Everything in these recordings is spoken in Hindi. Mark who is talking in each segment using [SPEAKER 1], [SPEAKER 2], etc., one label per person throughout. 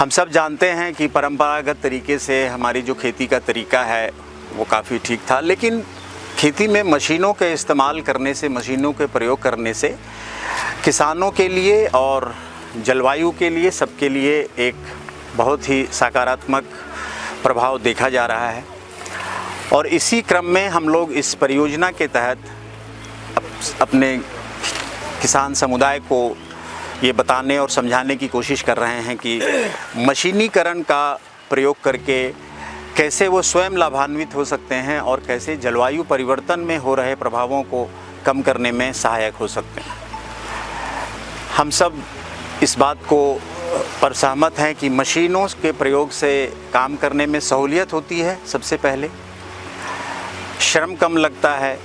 [SPEAKER 1] हम सब जानते हैं कि परंपरागत तरीके से हमारी जो खेती का तरीका है वो काफ़ी ठीक था, लेकिन खेती में मशीनों के इस्तेमाल करने से, मशीनों के प्रयोग करने से किसानों के लिए और जलवायु के लिए, सबके लिए एक बहुत ही सकारात्मक प्रभाव देखा जा रहा है। और इसी क्रम में हम लोग इस परियोजना के तहत अपने किसान समुदाय को ये बताने और समझाने की कोशिश कर रहे हैं कि मशीनीकरण का प्रयोग करके कैसे वो स्वयं लाभान्वित हो सकते हैं और कैसे जलवायु परिवर्तन में हो रहे प्रभावों को कम करने में सहायक हो सकते हैं। हम सब इस बात को पर सहमत हैं कि मशीनों के प्रयोग से काम करने में सहूलियत होती है। सबसे पहले श्रम कम लगता है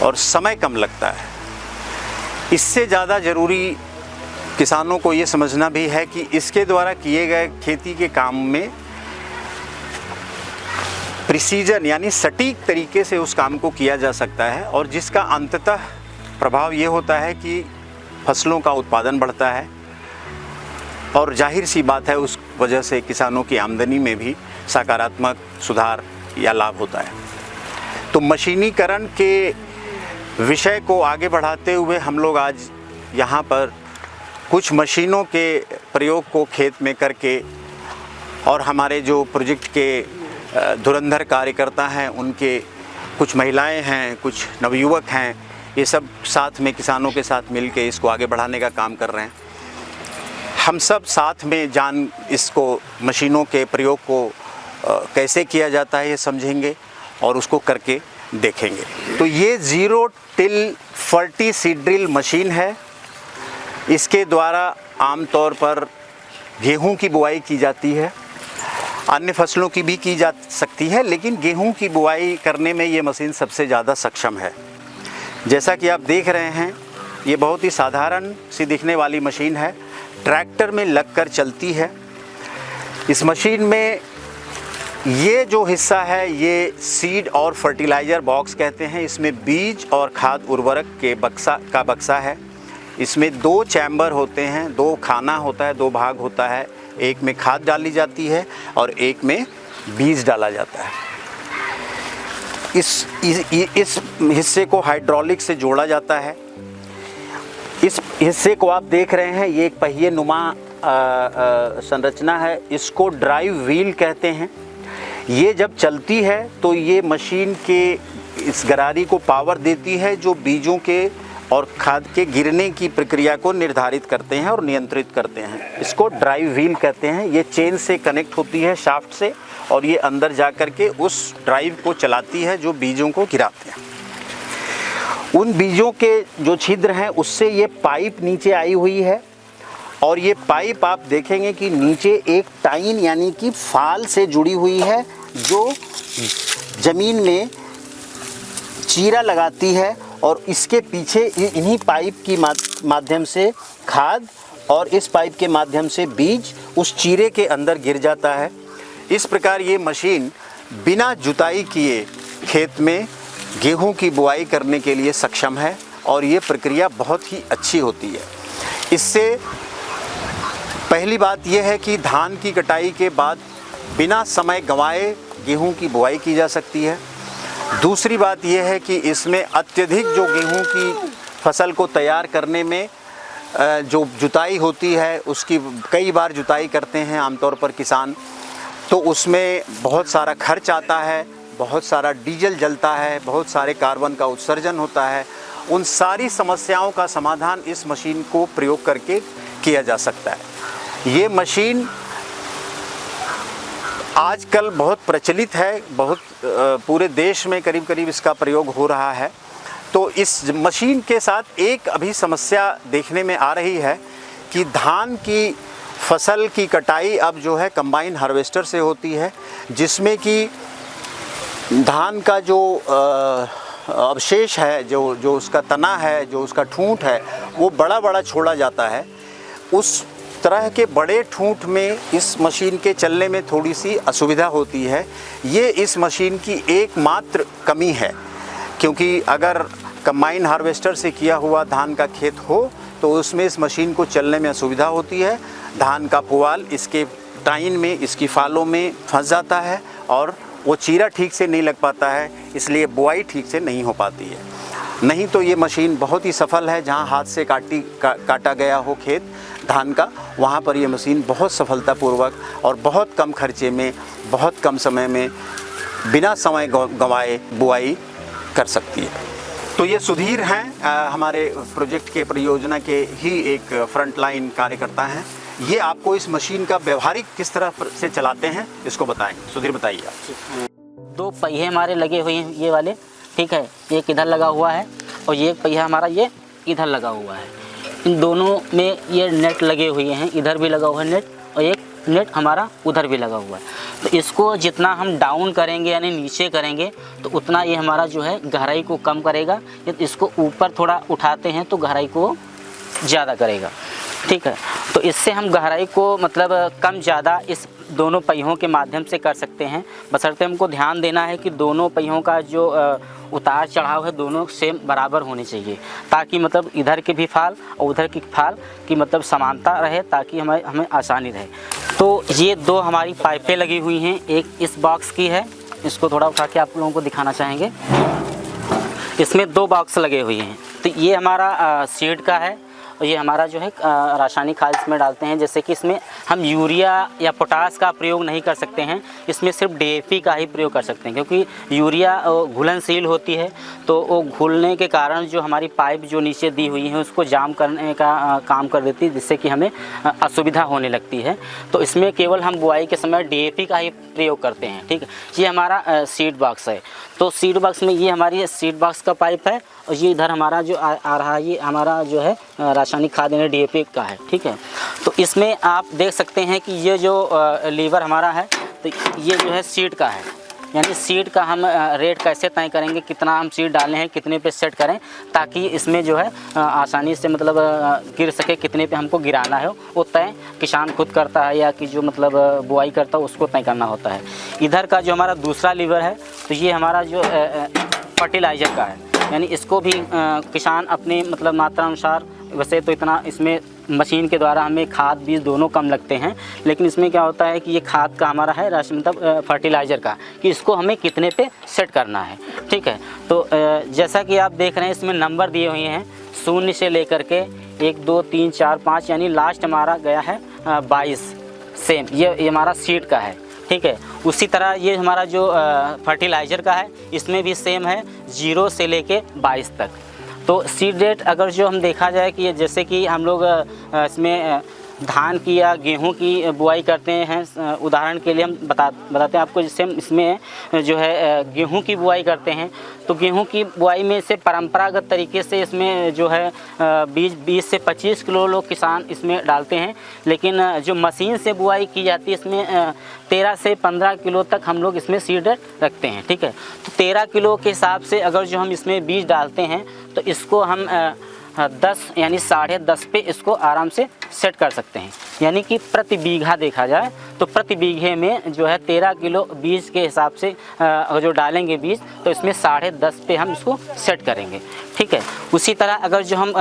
[SPEAKER 1] और समय कम लगता है। इससे ज़्यादा ज़रूरी किसानों को ये समझना भी है कि इसके द्वारा किए गए खेती के काम में प्रिसीजन यानी सटीक तरीके से उस काम को किया जा सकता है, और जिसका अंततः प्रभाव ये होता है कि फसलों का उत्पादन बढ़ता है और जाहिर सी बात है उस वजह से किसानों की आमदनी में भी सकारात्मक सुधार या लाभ होता है। तो मशीनीकरण के विषय को आगे बढ़ाते हुए हम लोग आज यहाँ पर कुछ मशीनों के प्रयोग को खेत में करके, और हमारे जो प्रोजेक्ट के धुरंधर कार्यकर्ता हैं, उनके कुछ महिलाएं हैं, कुछ नवयुवक हैं, ये सब साथ में किसानों के साथ मिलके इसको आगे बढ़ाने का काम कर रहे हैं। हम सब साथ में इसको मशीनों के प्रयोग को कैसे किया जाता है ये समझेंगे और उसको करके देखेंगे। तो ये zero till forty seed drill machine है। इसके द्वारा आमतौर पर गेहूं की बुआई की जाती है, अन्य फसलों की भी की जा सकती है, लेकिन गेहूं की बुआई करने में ये मशीन सबसे ज़्यादा सक्षम है। जैसा कि आप देख रहे हैं, ये बहुत ही साधारण सी दिखने वाली मशीन है, ट्रैक्टर में लगकर चलती है। इस मशीन में ये जो हिस्सा है ये सीड और फर्टिलाइज़र बॉक्स कहते हैं। इसमें बीज और खाद उर्वरक के बक्सा है। इसमें 2 चैम्बर होते हैं, 2 खाना होता है, 2 भाग होता है। एक में खाद डाली जाती है और एक में बीज डाला जाता है। इस हिस्से को हाइड्रोलिक से जोड़ा जाता है। इस हिस्से को आप देख रहे हैं, ये एक पहिए नुमा संरचना है। इसको ड्राइव व्हील कहते हैं। ये जब चलती है तो ये मशीन के इस गरारी को पावर देती है, जो बीजों के और खाद के गिरने की प्रक्रिया को निर्धारित करते हैं और नियंत्रित करते हैं। इसको ड्राइव व्हील कहते हैं। ये चेन से कनेक्ट होती है, शाफ्ट से, और ये अंदर जा कर के उस ड्राइव को चलाती है जो बीजों को गिराते हैं। उन बीजों के जो छिद्र हैं उससे ये पाइप नीचे आई हुई है, और ये पाइप आप देखेंगे कि नीचे एक टाइन यानी कि फाल से जुड़ी हुई है, जो ज़मीन में चीरा लगाती है, और इसके पीछे इन्हीं पाइप की माध्यम से खाद और इस पाइप के माध्यम से बीज उस चीरे के अंदर गिर जाता है। इस प्रकार ये मशीन बिना जुताई किए खेत में गेहूं की बुआई करने के लिए सक्षम है, और ये प्रक्रिया बहुत ही अच्छी होती है। इससे पहली बात यह है कि धान की कटाई के बाद बिना समय गंवाए गेहूं की बुआई की जा सकती है। दूसरी बात यह है कि इसमें अत्यधिक जो गेहूं की फसल को तैयार करने में जो जुताई होती है, उसकी कई बार जुताई करते हैं आमतौर पर किसान, तो उसमें बहुत सारा खर्च आता है, बहुत सारा डीजल जलता है, बहुत सारे कार्बन का उत्सर्जन होता है। उन सारी समस्याओं का समाधान इस मशीन को प्रयोग करके किया जा सकता है। ये मशीन आजकल बहुत प्रचलित है, बहुत पूरे देश में करीब करीब इसका प्रयोग हो रहा है। तो इस मशीन के साथ एक अभी समस्या देखने में आ रही है कि धान की फसल की कटाई अब जो है कंबाइन हार्वेस्टर से होती है, जिसमें कि धान का जो अवशेष है, जो उसका तना है, जो उसका ठूंठ है, वो बड़ा बड़ा छोड़ा जाता है। उस तरह के बड़े ठूंठ में इस मशीन के चलने में थोड़ी सी असुविधा होती है। ये इस मशीन की एकमात्र कमी है, क्योंकि अगर कंबाइन हार्वेस्टर से किया हुआ धान का खेत हो तो उसमें इस मशीन को चलने में असुविधा होती है। धान का पुआल इसके टाइन में, इसकी फालों में फंस जाता है और वो चीरा ठीक से नहीं लग पाता है, इसलिए बुआई ठीक से नहीं हो पाती है। नहीं तो ये मशीन बहुत ही सफल है। जहाँ हाथ से काटा गया हो खेत धान का, वहाँ पर ये मशीन बहुत सफलतापूर्वक और बहुत कम खर्चे में, बहुत कम समय में, बिना समय गंवाए बुआई कर सकती है। तो ये सुधीर हैं, हमारे प्रोजेक्ट के परियोजना के ही एक फ्रंटलाइन कार्यकर्ता हैं। ये आपको इस मशीन का व्यवहारिक किस तरह से चलाते हैं इसको बताएं। सुधीर बताइए आप।
[SPEAKER 2] 2 पहिए हमारे लगे हुए हैं ये वाले, ठीक है, एक इधर लगा हुआ है और ये एक पहिया हमारा ये इधर लगा हुआ है। इन दोनों में ये नेट लगे हुए हैं, इधर भी लगा हुआ है नेट और एक नेट हमारा उधर भी लगा हुआ है। तो इसको जितना हम डाउन करेंगे यानी नीचे करेंगे तो उतना ये हमारा जो है गहराई को कम करेगा। यदि इसको ऊपर थोड़ा उठाते हैं तो गहराई को ज़्यादा करेगा, ठीक है। तो इससे हम गहराई को मतलब कम ज़्यादा इस दोनों पहियों के माध्यम से कर सकते हैं। बशर्ते हमको ध्यान देना है कि दोनों पहियों का जो उतार चढ़ाव है दोनों सेम बराबर होने चाहिए, ताकि मतलब इधर के भी फाल और उधर की फाल की मतलब समानता रहे, ताकि हमें आसानी रहे। तो ये 2 हमारी पाइपें लगी हुई हैं, एक इस बॉक्स की है, इसको थोड़ा उठा के आप लोगों को दिखाना चाहेंगे। इसमें 2 बॉक्स लगे हुए हैं। तो ये हमारा सीड का है और ये हमारा जो है रासायनिक खाद इसमें डालते हैं। जैसे कि इसमें हम यूरिया या पोटास का प्रयोग नहीं कर सकते हैं, इसमें सिर्फ DAP का ही प्रयोग कर सकते हैं, क्योंकि यूरिया घुलनशील होती है। तो वो घुलने के कारण जो हमारी पाइप जो नीचे दी हुई है उसको जाम करने का काम कर देती है, जिससे कि हमें असुविधा होने लगती है। तो इसमें केवल हम बुआई के समय DAP का ही प्रयोग करते हैं, ठीक है। ये हमारा सीड बॉक्स है। तो सीड बॉक्स में ये हमारी सीड बॉक्स का पाइप है और ये इधर हमारा जो आ रहा है ये हमारा जो है रासायनिक खाद यानी DAP का है, ठीक है। तो इसमें आप देख सकते हैं कि ये जो लीवर हमारा है तो ये जो है सीड का है, यानी सीड का हम रेट कैसे तय करेंगे, कितना हम सीड डालें हैं, कितने पे सेट करें, ताकि इसमें जो है आसानी से मतलब गिर सके, कितने पे हमको गिराना है वो तय किसान खुद करता है, या कि जो मतलब बुआई करता है उसको तय करना होता है। इधर का जो हमारा दूसरा लीवर है तो ये हमारा जो फर्टिलाइज़र का है, यानी इसको भी किसान अपने मतलब मात्रा अनुसार, वैसे तो इतना इसमें मशीन के द्वारा हमें खाद बीज दोनों कम लगते हैं, लेकिन इसमें क्या होता है कि ये खाद का हमारा है मतलब फर्टिलाइज़र का, कि इसको हमें कितने पे सेट करना है, ठीक है। तो जैसा कि आप देख रहे हैं इसमें नंबर दिए हुए हैं 0 से लेकर के 1 2 3 4 5, यानी लास्ट हमारा गया है 22 सेम। ये हमारा सीड का है, ठीक है। उसी तरह ये हमारा जो फर्टिलाइज़र का है इसमें भी सेम है 0 से लेके 22 तक। तो सीड रेट अगर जो हम देखा जाए कि जैसे कि हम लोग इसमें धान की या गेहूं की बुआई करते हैं, उदाहरण के लिए हम बताते हैं आपको। जैसे हम इसमें जो है गेहूं की बुआई करते हैं तो गेहूं की बुआई में से परंपरागत तरीके से इसमें जो है बीज 20 से 25 किलो लोग किसान इसमें डालते हैं, लेकिन जो मशीन से बुआई की जाती है इसमें 13 से 15 किलो तक हम लोग इसमें सीड रखते हैं, ठीक है। तो 13 किलो के हिसाब से अगर जो हम इसमें बीज डालते हैं तो इसको हम 10 यानी 10.5 पे इसको आराम से सेट कर सकते हैं। यानी कि प्रति बीघा देखा जाए तो प्रति बीघे में जो है 13 किलो बीज के हिसाब से जो डालेंगे बीज तो इसमें 10.5 पे हम इसको सेट करेंगे, ठीक है। उसी तरह अगर जो हम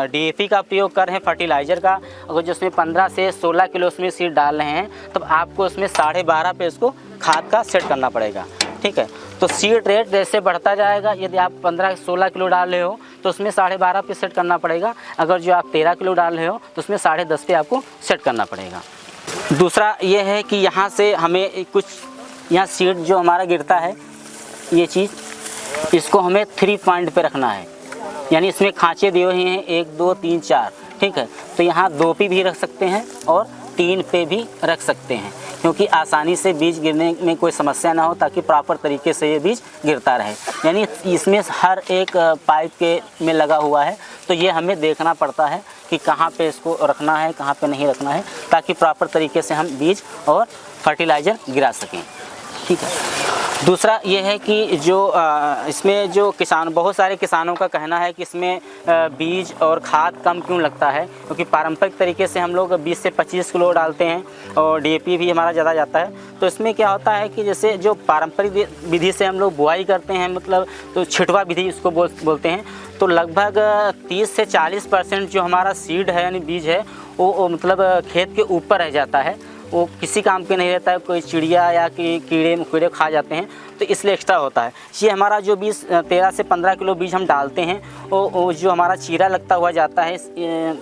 [SPEAKER 2] DAP का प्रयोग कर रहे हैं फर्टिलाइज़र का, अगर जो उसमें 15 से 16 किलो उसमें सीड डाल रहे हैं तब आपको उसमें 12.5 पे इसको खाद का सेट करना पड़ेगा, ठीक है। तो सीड रेट जैसे बढ़ता जाएगा, यदि आप 15-16 किलो डाल रहे हो तो उसमें 12.5 पे सेट करना पड़ेगा। अगर जो आप 13 किलो डाल रहे हो तो उसमें 10.5 पे आपको सेट करना पड़ेगा। दूसरा ये है कि यहाँ से हमें कुछ यहाँ सीड जो हमारा गिरता है ये चीज़, इसको हमें 3 पॉइंट पे रखना है, यानी इसमें खाँचे दिए हुए हैं 1 2 3 4, ठीक है। तो यहाँ 2 पे भी रख सकते हैं और 3 पे भी रख सकते हैं, क्योंकि आसानी से बीज गिरने में कोई समस्या ना हो, ताकि प्रॉपर तरीके से ये बीज गिरता रहे। यानी इसमें हर एक पाइप के में लगा हुआ है, तो ये हमें देखना पड़ता है कि कहाँ पे इसको रखना है, कहाँ पे नहीं रखना है, ताकि प्रॉपर तरीके से हम बीज और फर्टिलाइज़र गिरा सकें, ठीक है। दूसरा ये है कि जो इसमें जो बहुत सारे किसानों का कहना है कि इसमें बीज और खाद कम क्यों लगता है, क्योंकि पारंपरिक तरीके से हम लोग 20 से 25 किलो डालते हैं और DAP भी हमारा ज़्यादा जाता है। तो इसमें क्या होता है कि जैसे जो पारंपरिक विधि से हम लोग बुआई करते हैं, मतलब तो छिटवा विधि इसको बोलते हैं, तो लगभग 30 से 40% जो हमारा सीड है यानी बीज है वो मतलब खेत के ऊपर रह जाता है वो किसी काम के नहीं रहता है, कोई चिड़िया या कि कीड़े मकोड़े खा जाते हैं, तो इसलिए एक्स्ट्रा होता है। ये हमारा जो बीज 13 से 15 किलो बीज हम डालते हैं वो जो हमारा चीरा लगता हुआ जाता है इस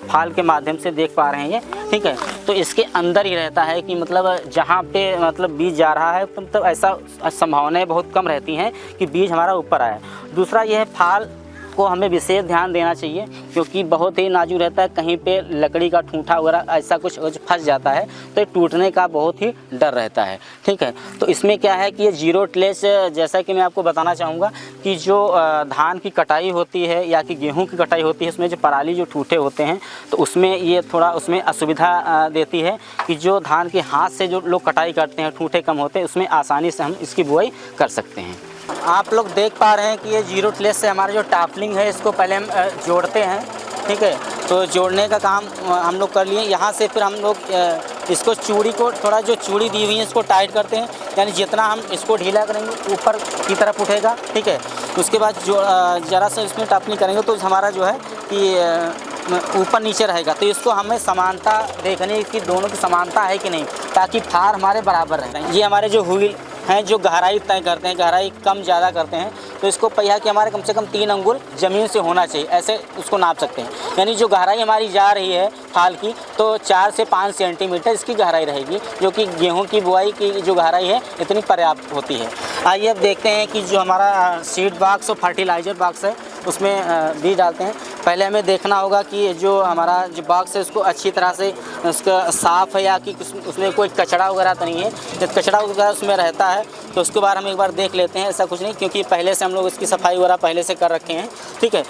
[SPEAKER 2] फाल के माध्यम से देख पा रहे हैं ये, ठीक है। तो इसके अंदर ही रहता है कि मतलब जहाँ पे मतलब बीज जा रहा है तो मतलब ऐसा संभावनाएं बहुत कम रहती हैं कि बीज हमारा ऊपर आए। दूसरा यह फाल को हमें विशेष ध्यान देना चाहिए क्योंकि बहुत ही नाजुक रहता है, कहीं पे लकड़ी का ठूंठा वगैरह ऐसा कुछ फंस जाता है तो टूटने का बहुत ही डर रहता है, ठीक है। तो इसमें क्या है कि ये जीरो टिलेज, जैसा कि मैं आपको बताना चाहूँगा कि जो धान की कटाई होती है या कि गेहूँ की कटाई होती है, उसमें जो पराली जो ठूठे होते हैं तो उसमें ये थोड़ा उसमें असुविधा देती है कि जो धान के हाथ से जो लोग कटाई करते हैं, ठूठे कम होते हैं, उसमें आसानी से हम इसकी बुआई कर सकते हैं। आप लोग देख पा रहे हैं कि ये जीरो टिलेज से हमारा जो टापलिंग है इसको पहले हम जोड़ते हैं, ठीक है। तो जोड़ने का काम हम लोग कर लिए। यहाँ से फिर हम लोग इसको चूड़ी को थोड़ा जो चूड़ी दी हुई है इसको टाइट करते हैं, यानी जितना हम इसको ढीला करेंगे ऊपर की तरफ उठेगा, ठीक है। उसके बाद जो ज़रा सा इसमें टापलिंग करेंगे तो हमारा जो है कि ऊपर नीचे रहेगा। तो इसको हमें समानता देखने की, दोनों की समानता है कि नहीं, ताकि फार हमारे बराबर रहें। ये हमारे जो व्हील हैं जो गहराई तय करते हैं, गहराई कम ज़्यादा करते हैं, तो इसको पहिया कि हमारे कम से कम 3 अंगुल ज़मीन से होना चाहिए, ऐसे उसको नाप सकते हैं। यानी जो गहराई हमारी जा रही है फाल की तो 4 से 5 सेंटीमीटर इसकी गहराई रहेगी, जो कि गेहूं की बुआई की जो गहराई है इतनी पर्याप्त होती है। आइए अब देखते हैं कि जो हमारा सीड बॉक्स और फर्टिलाइज़र बॉक्स है उसमें बीज डालते हैं। पहले हमें देखना होगा कि जो हमारा जो बॉक्स है उसको अच्छी तरह से उसका साफ़ है या कि उसमें कोई कचरा वगैरह तो नहीं है। जब कचरा वगैरह उसमें रहता है तो उसके बाद हम एक बार देख लेते हैं, ऐसा कुछ नहीं, क्योंकि पहले से हम लोग इसकी सफाई वगैरह पहले से कर रखे हैं, ठीक है।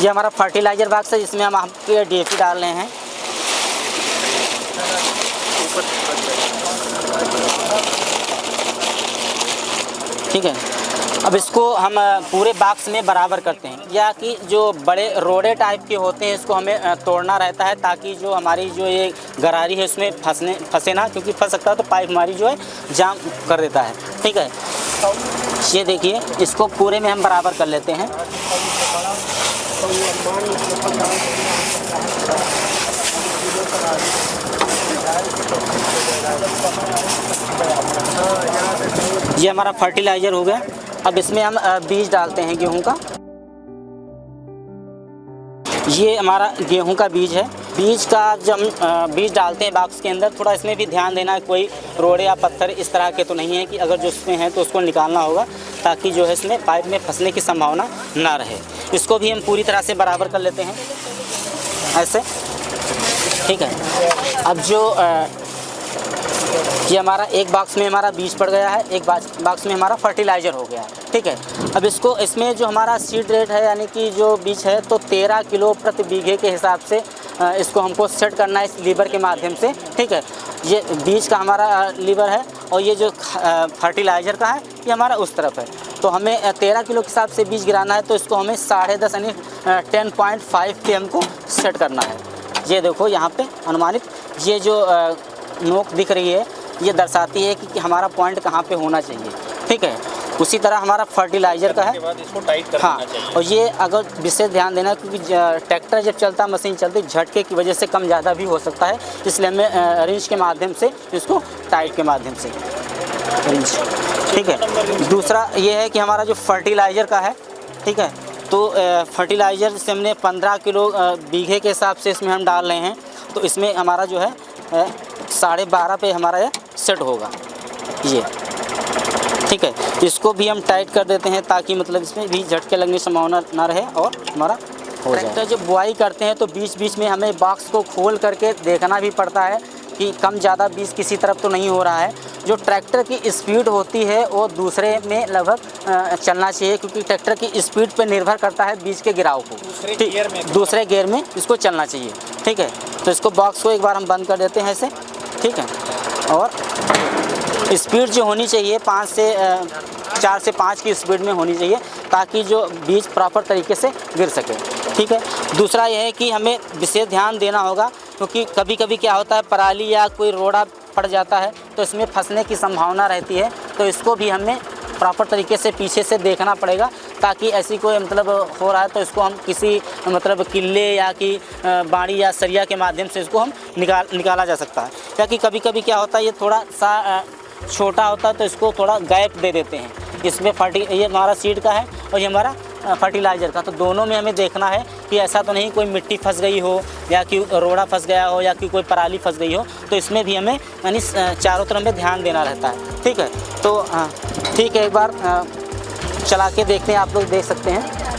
[SPEAKER 2] ये हमारा फर्टिलाइज़र बॉक्स है जिसमें हम आपके DAP डाल रहे हैं। ठीक है, अब इसको हम पूरे बॉक्स में बराबर करते हैं, या कि जो बड़े रोड़े टाइप के होते हैं इसको हमें तोड़ना रहता है ताकि जो हमारी जो ये गरारी है उसमें फंसे ना, क्योंकि फंस सकता है तो पाइप हमारी जो है जाम कर देता है, ठीक है। ये देखिए इसको पूरे में हम बराबर कर लेते हैं। ये हमारा फर्टिलाइज़र हो गया। अब इसमें हम बीज डालते हैं गेहूं का। ये हमारा गेहूं का बीज है। बीज का जब हम बीज डालते हैं बॉक्स के अंदर, थोड़ा इसमें भी ध्यान देना है, कोई रोड़े या पत्थर इस तरह के तो नहीं है कि अगर जो उसमें है तो उसको निकालना होगा ताकि जो है इसमें पाइप में फंसने की संभावना ना रहे। इसको भी हम पूरी तरह से बराबर कर लेते हैं ऐसे, ठीक है। अब जो ये हमारा एक बॉक्स में हमारा बीज पड़ गया है, एक बॉक्स में हमारा फर्टिलाइज़र हो गया है, ठीक है। अब इसको इसमें जो हमारा सीड रेट है यानी कि जो बीज है तो 13 किलो प्रति बीघे के हिसाब से इसको हमको सेट करना है इस लीवर के माध्यम से, ठीक है। ये बीज का हमारा लीवर है और ये जो फर्टिलाइज़र का है ये हमारा उस तरफ है। तो हमें 13 किलो के हिसाब से बीज गिराना है तो इसको हमें 10.5 यानी 10.5 km को सेट करना है। ये देखो यहाँ पे अनुमानित ये जो नोक दिख रही है ये दर्शाती है कि हमारा पॉइंट कहाँ पे होना चाहिए, ठीक है। उसी तरह हमारा फर्टिलाइज़र का है,
[SPEAKER 3] इसको टाइट कर
[SPEAKER 2] हाँ। और ये अगर विशेष ध्यान देना क्योंकि ट्रैक्टर जब चलता है, मशीन चलती, झटके की वजह से कम ज़्यादा भी हो सकता है, इसलिए हमें रिंच के माध्यम से इसको टाइट के माध्यम से रिंच, ठीक है। दूसरा ये है कि हमारा जो फर्टिलाइज़र का है, ठीक है, तो फर्टिलाइज़र से हमने 15 किलो बीघे के हिसाब से इसमें हम डाल रहे हैं, तो इसमें हमारा जो है 12.5 पे हमारा ये सेट होगा ये, ठीक है। इसको भी हम टाइट कर देते हैं ताकि मतलब इसमें भी झटके लगने की संभावना ना रहे और हमारा हो जाए। ट्रैक्टर जब बुआई करते हैं तो बीच बीच में हमें बॉक्स को खोल करके देखना भी पड़ता है कि कम ज़्यादा बीज किसी तरफ तो नहीं हो रहा है। जो ट्रैक्टर की स्पीड होती है वो दूसरे में लगभग चलना चाहिए क्योंकि ट्रैक्टर की स्पीड पर निर्भर करता है बीज के गिराव को, दूसरे गियर में इसको चलना चाहिए, ठीक है। तो इसको बॉक्स को एक बार हम बंद कर देते हैं ऐसे, ठीक है। और स्पीड जो होनी चाहिए 4 से 5 की स्पीड में होनी चाहिए ताकि जो बीज प्रॉपर तरीके से गिर सके, ठीक है। दूसरा यह है कि हमें विशेष ध्यान देना होगा क्योंकि कभी कभी क्या होता है पराली या कोई रोड़ा पड़ जाता है तो इसमें फंसने की संभावना रहती है, तो इसको भी हमें प्रॉपर तरीके से पीछे से देखना पड़ेगा ताकि ऐसी कोई मतलब हो रहा है तो इसको हम किसी मतलब किले या कि बाड़ी या सरिया के माध्यम से इसको हम निकाला जा सकता है। क्योंकि कभी कभी क्या होता है ये थोड़ा सा छोटा होता है तो इसको थोड़ा गैप दे देते हैं। इसमें ये हमारा सीड का है और ये हमारा फर्टिलाइज़र का, तो दोनों में हमें देखना है कि ऐसा तो नहीं कोई मिट्टी फंस गई हो या कि रोड़ा फंस गया हो या कि कोई पराली फंस गई हो, तो इसमें भी हमें यानी चारों तरफ में ध्यान देना रहता है। ठीक है, तो ठीक है, एक बार चला के देखते हैं, आप लोग देख सकते हैं।